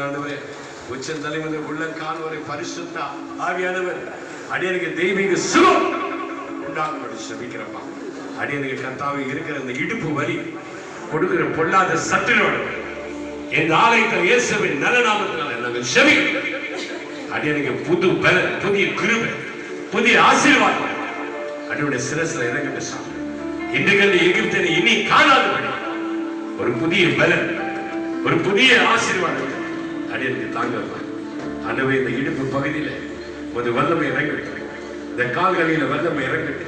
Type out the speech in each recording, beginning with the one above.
ஆண்டவரே, உச்ச தலைமுறை உள்ளங்கால் வரை பரிசுத்த ஆவியானவர் அடியனுக்கு தெய்வீக சுகம் உண்டாகும்படி செபிக்கிறப்பா. அடியனுக்கு கர்த்தாவே இருக்கிற இந்த இடுப்பு வலி கொடுக்கிற பொல்லாத சத்துருவோடு இந்த ஆலயத்தில் இயேசுவின் நல்ல நாமத்தினால நாங்கள் செபிக்கிறோம். அடியனுக்கு புது பலன், புதிய கிருபை, புதிய ஆசீர்வாதம் அடியுடைய சிரஸ்ல இறங்கட்டு சாமி. இன்றைக்கு எகிப்தினை இனி காணாதபடி ஒரு புதிய பலன், ஒரு புதிய ஆசீர்வாதம் அடியனுக்கு தாங்க. ஆண்டவரே, இந்த இடுப்பு பகுதியில ஒரு வல்லமை இறங்கட்டு, இந்த கால்களில வல்லமை இறங்கட்டு.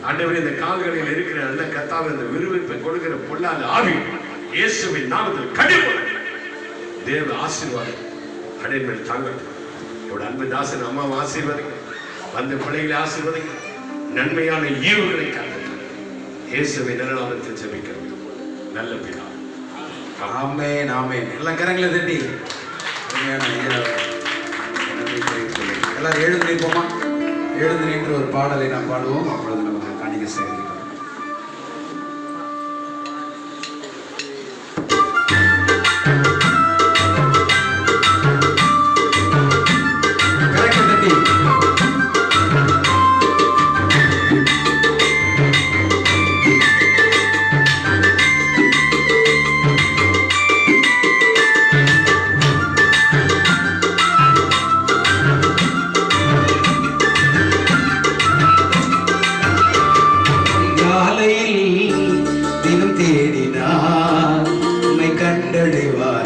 ஆண்டவரே, இந்த கால்களில் இருக்கிற நல்ல கர்த்தாவே இந்த விருப்பை கொடுக்கிற பொல்லாத ஆவி இயேசுவின் நாமத்தில் கடிந்து தேவ ஆசீர்வாதம் அடியின் மேல் தாங்கட்டும். என்னோட அன்பு தாசன் அம்மாவை ஆசீர்வதிங்க, வந்த பிள்ளைகளை ஆசீர்வதிங்க, நன்மையான ஈவுகளை காட்டுங்க. இயேசுவின் நல்ல நாமத்தில் ஜெபிக்கிறோம் நல்ல பிதா. ஆமென் ஆமென். எல்லாம் கரங்களை தட்டி எல்லாரும் எழுந்து நிற்போமா? எழுந்து நின்று ஒரு பாடலை நாம் பாடுவோம். அப்பொழுது நமக்கு காணிக்கை செய்கிறோம். தினம் தேடினார் உம்மை கண்டடைவார்.